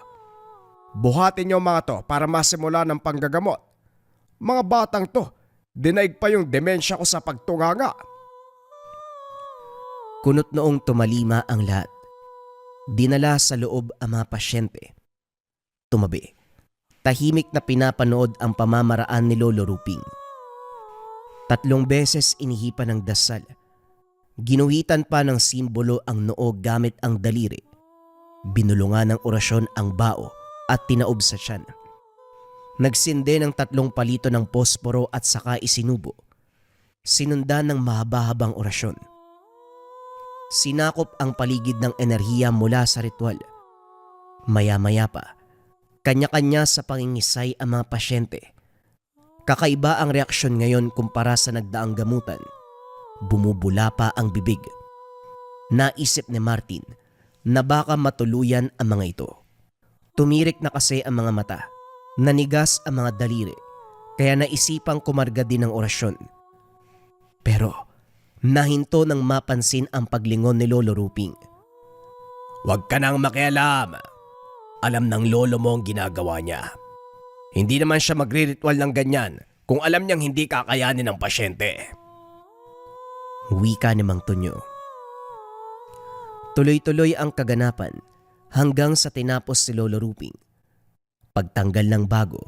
Buhatin nyo mga to para masimula ng panggagamot. Mga batang to, dinaig pa yung demensya ko sa pagtunganga. Kunot noong tumalima ang lahat. Dinala sa loob ang mga pasyente. Tumabi. Tahimik na pinapanood ang pamamaraan ni Lolo Ruping. 3 beses inihipan ng dasal. Ginuhitan pa ng simbolo ang noo gamit ang daliri. Binulungan ng orasyon ang bao at tinaob sa tiyan. Nagsinde ng 3 palito ng posporo at saka isinubo. Sinundan ng mahaba-habang orasyon. Sinakop ang paligid ng enerhiya mula sa ritual. Maya-maya pa, kanya-kanya sa pangingisay ang mga pasyente. Kakaiba ang reaksyon ngayon kumpara sa nagdaang gamutan. Bumubula pa ang bibig. Naisip ni Martin na baka matuluyan ang mga ito. Tumirik na kasi ang mga mata. Nanigas ang mga daliri. Kaya naisipang kumarga din ng orasyon. Pero nahinto nang mapansin ang paglingon ni Lolo Ruping. Huwag ka nang makialam. Alam ng lolo mo ang ginagawa niya. Hindi naman siya magre-ritual ng ganyan kung alam niyang hindi kakayanin ng pasyente. Wika ni Mang Tonyo. Tuloy-tuloy ang kaganapan hanggang sa tinapos si Lolo Ruping. Pagtanggal ng bago,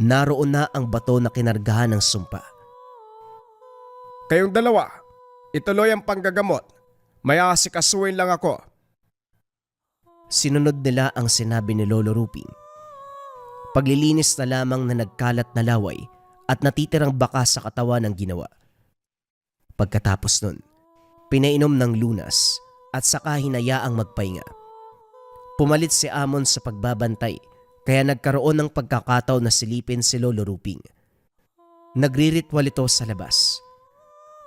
naroon na ang bato na kinargahan ng sumpa. Kayong dalawa, ituloy ang panggagamot. May asikasuhin lang ako. Sinunod nila ang sinabi ni Lolo Ruping. Paglilinis na lamang na nagkalat na laway at natitirang bakas sa katawan ng ginawa. Pagkatapos nun, pinainom ng lunas at saka hinayaang magpahinga. Pumalit si Amon sa pagbabantay kaya nagkaroon ng pagkakataon na silipin si Lolo Ruping. Nagri-ritual ito sa labas.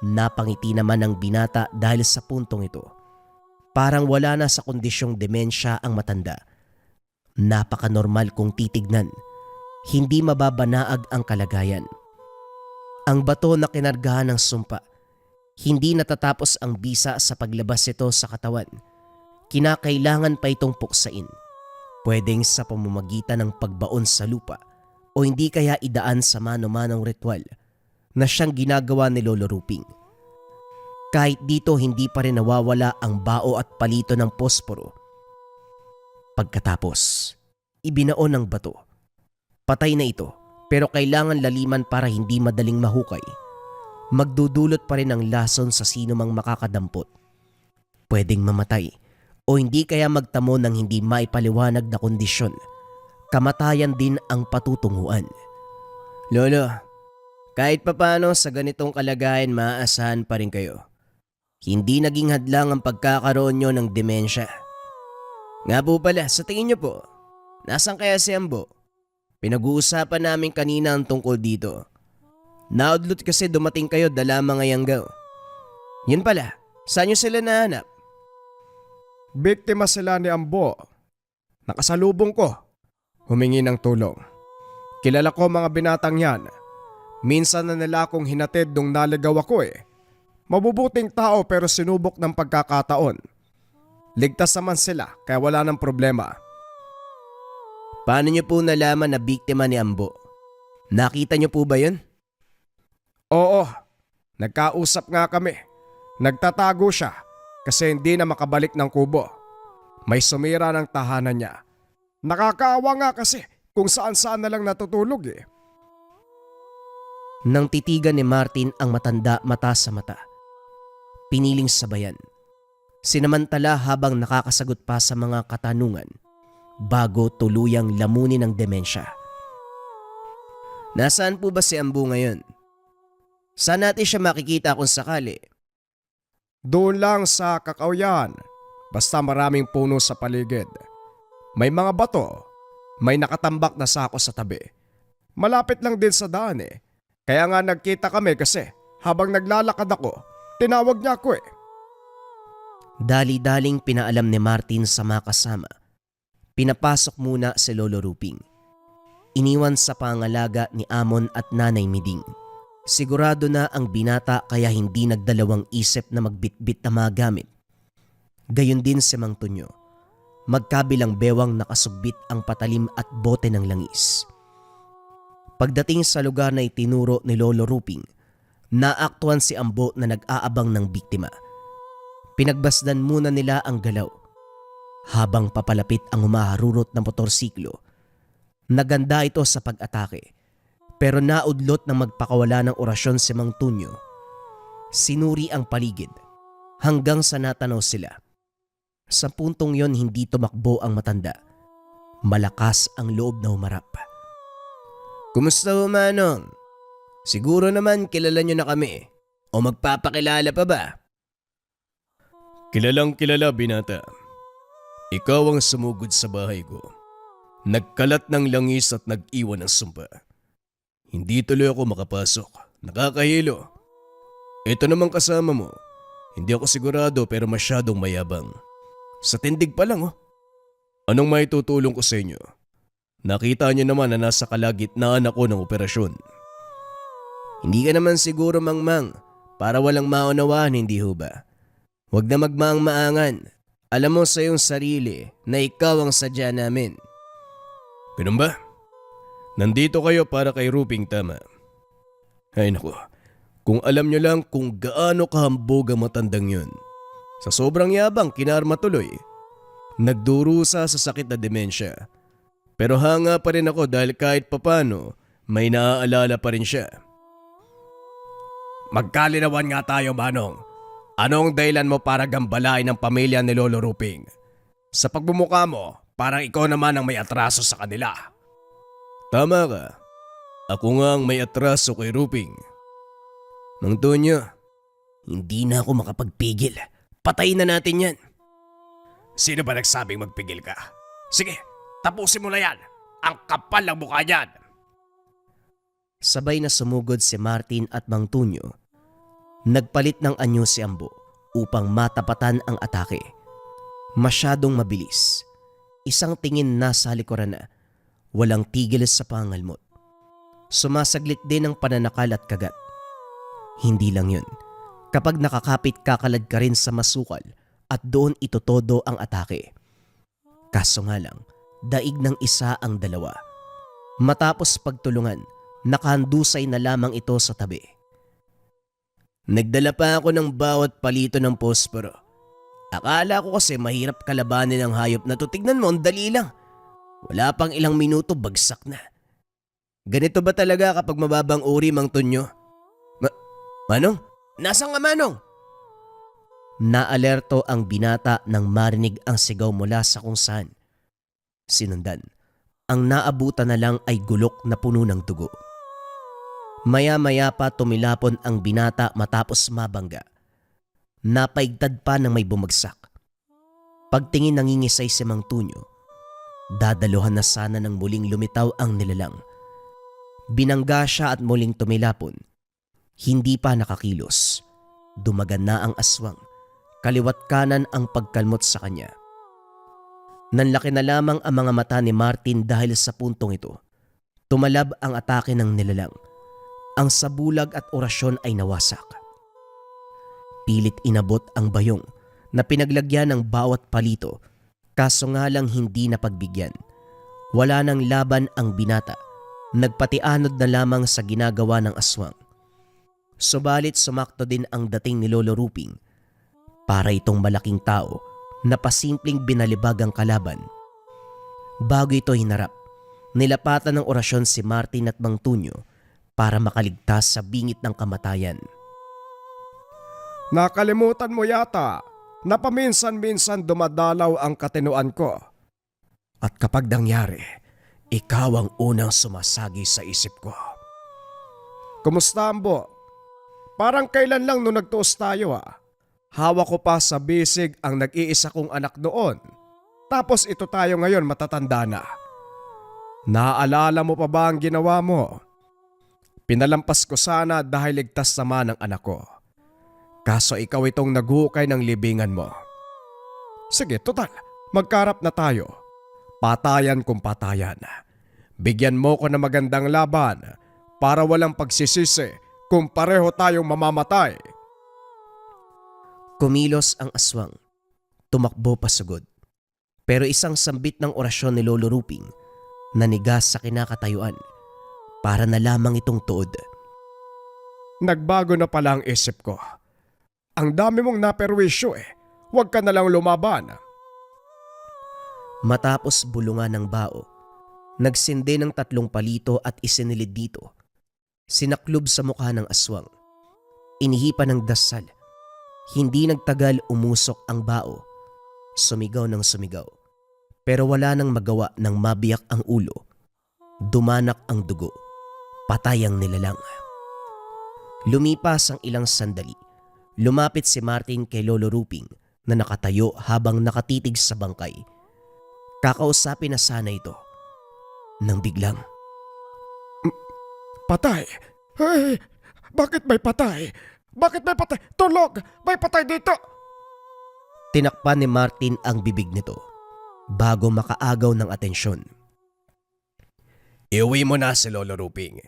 Napangiti naman ang binata dahil sa puntong ito. Parang wala na sa kondisyong demensya ang matanda. Napaka-normal kung titignan. Hindi mababanaag ang kalagayan. Ang bato na kinargahan ng sumpa, hindi natatapos ang bisa sa paglabas ito sa katawan. Kinakailangan pa itong puksain. Pwedeng sa pamamagitan ng pagbaon sa lupa o hindi kaya idaan sa mano-manong ritual na siyang ginagawa ni Lolo Ruping. Kahit dito hindi pa rin nawawala ang bao at palito ng posporo. Pagkatapos, ibinaon ng bato. Patay na ito pero kailangan laliman para hindi madaling mahukay. Magdudulot pa rin ng lason sa sino mang makakadampot. Pwedeng mamatay o hindi kaya magtamo ng hindi maipaliwanag na kondisyon. Kamatayan din ang patutunguhan. Lolo, kahit papano sa ganitong kalagayan maaasahan pa rin kayo. Hindi naging hadlang ang pagkakaroon nyo ng demensya. Nga po pala, sa tingin nyo po, nasan kaya si Ambo? Pinag-uusapan namin kanina ang tungkol dito. Naudlot kasi dumating kayo dala mga yanggaw. Yun pala, saan nyo sila nahanap? Biktima sila ni Ambo. Nakasalubong ko. Humingi ng tulong. Kilala ko mga binatang yan. Minsan na nila akong hinatid nung naligaw ako eh. Mabubuting tao pero sinubok ng pagkakataon. Ligtas naman sila kaya wala ng problema. Paano nyo po nalaman na biktima ni Ambo? Nakita nyo po ba yun? Oo, nagkausap nga kami. Nagtatago siya kasi hindi na makabalik ng kubo. May sumira ng tahanan niya. Nakakaawa nga kasi kung saan-saan na lang natutulog eh. Nang titigan ni Martin ang matanda mata sa mata. Piniling sabayan. Sinamantala habang nakakasagot pa sa mga katanungan bago tuluyang lamunin ng demensya. Nasaan po ba si Ambo ngayon? Saan natin siya makikita kung sakali? Doon lang sa kakawyan. Basta maraming puno sa paligid. May mga bato. May nakatambak na sako sa tabi. Malapit lang din sa daan eh. Kaya nga nagkita kami kasi habang naglalakad ako, tinawag niya ako eh. Dali-daling pinaalam ni Martin sa mga kasama. Pinapasok muna si Lolo Ruping. Iniwan sa pangalaga ni Amon at Nanay Miding. Sigurado na ang binata kaya hindi nagdalawang isip na magbitbit na mga gamit. Gayon din si Mang Tonyo. Magkabilang bewang nakasugbit ang patalim at bote ng langis. Pagdating sa lugar na itinuro ni Lolo Ruping, naaktuhan si Ambo na nag-aabang ng biktima. Pinagbasdan muna nila ang galaw. Habang papalapit ang humaharurot na motorsiklo, naganda ito sa pag-atake. Pero naudlot ng magpakawala ng orasyon si Mang Tonyo. Sinuri ang paligid hanggang sa natanaw sila. Sa puntong yon hindi tumakbo ang matanda. Malakas ang loob na humarap. Kumusta ho, Manong? Siguro naman kilala nyo na kami. O magpapakilala pa ba? Kilalang kilala, binata. Ikaw ang sumugod sa bahay ko. Nagkalat ng langis at nag-iwan ng sumpa. Hindi tuloy ako makapasok. Nakakahilo. Ito naman kasama mo. Hindi ako sigurado pero masyadong mayabang. Sa tindig pa lang oh. Anong maitutulong ko sa inyo? Nakita niyo naman na nasa kalagitnaan ako ng operasyon. Hindi ka naman siguro mangmang para walang maunawaan, hindi ho ba? Huwag na magmaang-maangan. Alam mo sa iyong sarili na ikaw ang sadya namin. Ganun ba? Nandito kayo para kay Ruping, tama. Ay naku, kung alam nyo lang kung gaano kahambog ang matandang yun. Sa sobrang yabang, kinarma tuloy. Nagdurusa sa sakit na demensya. Pero hanga pa rin ako dahil kahit papano, may naaalala pa rin siya. Magkalinawan nga tayo, Manong. Anong dahilan mo para gambalain ang pamilya ni Lolo Ruping? Sa pagbumuka mo, parang ikaw naman ang may atraso sa kanila. Tama ka. Ako nga ang may atraso kay Ruping. Mang Tonyo, hindi na ako makapagpigil. Patayin na natin yan. Sino ba nagsabing magpigil ka? Sige, tapusin mo na yan. Ang kapal ng mukha niyan. Sabay na sumugod si Martin at Mang Tonyo. Nagpalit ng anyo si Ambo upang matapatan ang atake. Masyadong mabilis. Isang tingin na sa likuran na. Walang tigil sa pangalmot. Sumasaglit din ang pananakal at kagat. Hindi lang yun. Kapag nakakapit kakalad ka rin sa masukal at doon itotodo ang atake. Kaso nga lang, daig ng isa ang dalawa. Matapos pagtulungan, nakahandusay na lamang ito sa tabi. Nagdala pa ako ng bawat palito ng posporo. Akala ko kasi mahirap kalabanin ang hayop na to. Tignan mo, ang dali lang. Wala pang ilang minuto, bagsak na. Ganito ba talaga kapag mababang uri, Mang Tonyo? Manong? Nasaan ka, Manong? Naalerto ang binata nang marinig ang sigaw mula sa kung saan. Sinundan. Ang naabutan na lang ay gulok na puno ng dugo. Maya-maya pa tumilapon ang binata matapos mabangga. Napaigtad pa ng may bumagsak. Pagtingin nangingisay si Mang Tonyo. Dadaluhan na sana ng muling lumitaw ang nilalang. Binangga siya at muling tumilapon. Hindi pa nakakilos. Dumagan na ang aswang. Kaliwat kanan ang pagkalmot sa kanya. Nanlaki na lamang ang mga mata ni Martin dahil sa puntong ito. Tumalab ang atake ng nilalang. Ang sabulag at orasyon ay nawasak. Pilit inabot ang bayong na pinaglagyan ng bawat palito, kaso nga lang hindi napagbigyan. Wala nang laban ang binata. Nagpatianod na lamang sa ginagawa ng aswang. Subalit sumakto din ang dating ni Lolo Ruping. Para itong malaking tao na pasimpleng binalibag ang kalaban. Bago ito hinarap, nilapatan ng orasyon si Martin at Mang Tonyo para makaligtas sa bingit ng kamatayan. Nakalimutan mo yata na paminsan-minsan dumadalaw ang katinuan ko. At kapag nangyari, ikaw ang unang sumasagi sa isip ko. Kumusta, Ambo? Parang kailan lang nung nagtuos tayo ah. Hawak ko pa sa bisig ang nag-iisa kong anak noon. Tapos ito tayo ngayon matatanda na. Naaalala mo pa ba ang ginawa mo? Pinalampas ko sana dahil ligtas naman ang anak ko. Kaso ikaw itong naghukay ng libingan mo. Sige, total, magkarap na tayo. Patayan kung patayan. Bigyan mo ko ng magandang laban para walang pagsisisi kung pareho tayong mamamatay. Kumilos ang aswang. Tumakbo pasugod. Pero isang sambit ng orasyon ni Lolo Ruping nanigas sa kinakatayuan para na lamang itong tuod. Nagbago na pala ang isip ko. Ang dami mong naperwisyo eh. Huwag ka na lang lumaban. Matapos bulungan ng bao, nagsindi ng 3 palito at isinilid dito. Sinaklob sa mukha ng aswang. Inihipan ng dasal. Hindi nagtagal umusok ang bao. Sumigaw ng sumigaw. Pero wala nang magawa nang mabiyak ang ulo. Dumanak ang dugo. Patay ang nilalang. Lumipas ang ilang sandali. Lumapit si Martin kay Lolo Ruping na nakatayo habang nakatitig sa bangkay. Kakausapin na sana ito. Nang biglang, Patay? Hey, bakit may patay? Bakit may patay? Tulog! May patay dito! tinakpan ni Martin ang bibig nito bago makaagaw ng atensyon. Iuwi mo na si Lolo Ruping.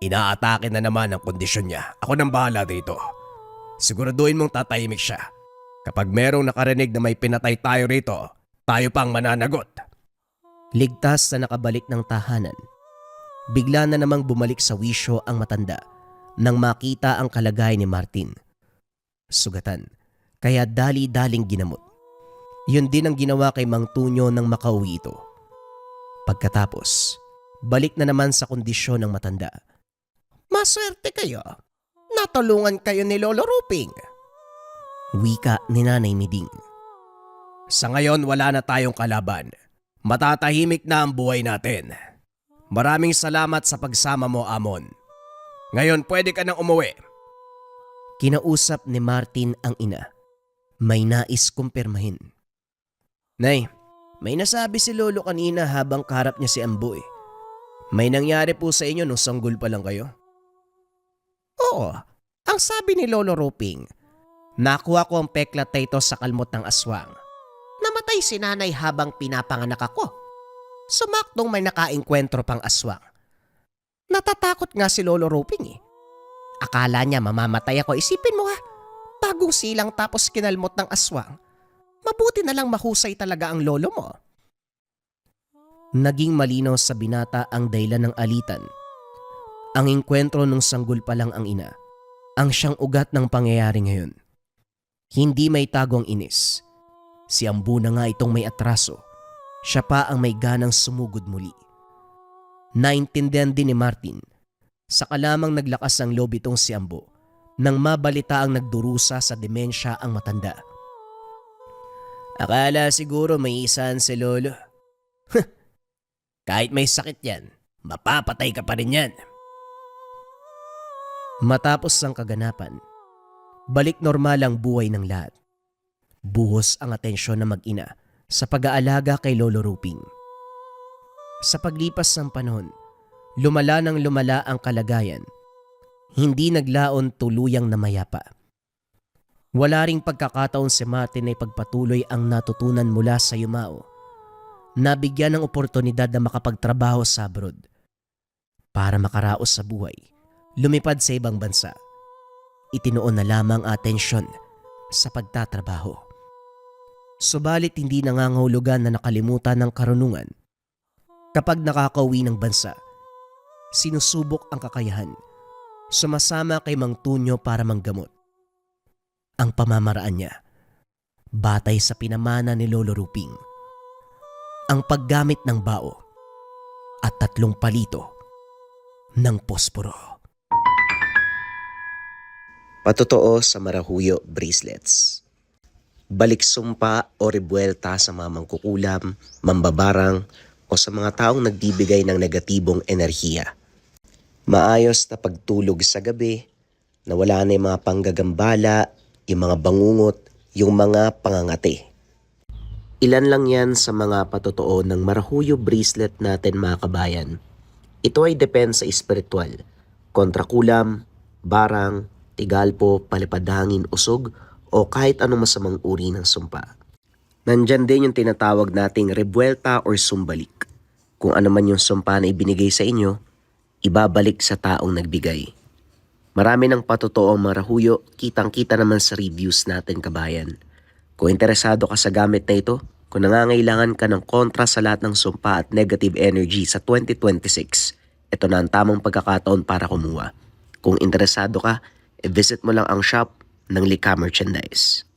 Inaatake na naman ang kondisyon niya. Ako nang bahala dito. Siguraduhin mong tatahimik siya. Kapag merong nakarinig na may pinatay tayo rito, tayo pang mananagot. Ligtas na nakabalik ng tahanan. Bigla na namang bumalik sa wisyo ang matanda nang makita ang kalagayan ni Martin. Sugatan, kaya dali-daling ginamot. Yun din ang ginawa kay Mang Tonyo nang makauwi ito. Pagkatapos, balik na naman sa kondisyon ng matanda. Maswerte kayo. Natulungan kayo ni Lolo Ruping. Wika ni Nanay Miding. Sa ngayon wala na tayong kalaban. Matatahimik na ang buhay natin. Maraming salamat sa pagsama mo, Amon. Ngayon pwede ka nang umuwi. Kinausap ni Martin ang ina. May nais kumpirmahin. Nay, may nasabi si Lolo kanina habang kaharap niya si Ambo eh. May nangyari po sa inyo nung sanggol pa lang kayo? Oo, ang sabi ni Lolo Ruping, nakuha ko ang peklat na ito sa kalmot ng aswang. Namatay si nanay habang pinapanganak ako. Sumaktong may nakaengkwentro pang aswang. Natatakot nga si Lolo Ruping eh. Akala niya mamamatay ako. Isipin mo ha, bagong silang tapos kinalmot ng aswang. Mabuti na lang mahusay talaga ang lolo mo. Naging malinaw sa binata ang dahilan ng alitan. Ang engkwentro nung sanggol pa lang ang ina. ang siyang ugat ng pangyayari ngayon. Hindi may tagong inis. Si Ambu na nga itong may atraso. Siya pa ang may ganang sumugod muli. Naintindihan din ni Martin. Saka lamang naglakas ang loob itong si Ambu nang mabalita ang nagdurusa sa demensya ang matanda. Akala siguro may isaan si Lolo. Kahit may sakit yan, mapapatay ka pa rin yan. Matapos ang kaganapan, balik normal ang buhay ng lahat. Buhos ang atensyon ng mag-ina sa pag-aalaga kay Lolo Ruping. Sa paglipas ng panahon, lumala ng lumala ang kalagayan. Hindi naglaon tuluyang namayapa. Wala ring pagkakataon si Martin na ipagpatuloy ang natutunan mula sa Yumao. Nabigyan ng oportunidad na makapagtrabaho sa abroad. Para makaraos sa buhay, lumipad sa ibang bansa. Itinoon na lamang atensyon sa pagtatrabaho. Subalit hindi nangangahulugan na nakalimutan ng karunungan. Kapag nakakauwi ng bansa, sinusubok ang kakayahan. Sumasama kay Mang Tunyo para manggamot. Ang pamamaraan niya, batay sa pinamana ni Lolo Ruping. Ang paggamit ng bao at 3 palito ng posporo. Patotoo sa Marahuyo Bracelets. Balik sumpa o rebuelta sa mga mangkukulam, mambabarang o sa mga taong nagbibigay ng negatibong enerhiya. Maayos na pagtulog sa gabi, na wala na yung mga panggagambala, yung mga bangungot, yung mga pangangati. Ilan lang yan sa mga patotoo ng Marahuyo Bracelet natin mga kabayan. Ito ay depende sa espiritual, kontra kulam, barang, tigalpo, palipadhangin, usog, o kahit anong masamang uri ng sumpa. Nandyan din yung tinatawag nating rebuelta or sumbalik. Kung ano man yung sumpa na ibinigay sa inyo, ibabalik sa taong nagbigay. Marami ng patotoo ang Marahuyo, kitang-kita naman sa reviews natin kabayan. Kung interesado ka sa gamit na ito, kung nangangailangan ka ng kontra sa lahat ng sumpa at negative energy sa 2026, ito na ang tamang pagkakataon para kumuha. Kung interesado ka, i-visit mo lang ang shop ng Lika Merchandise.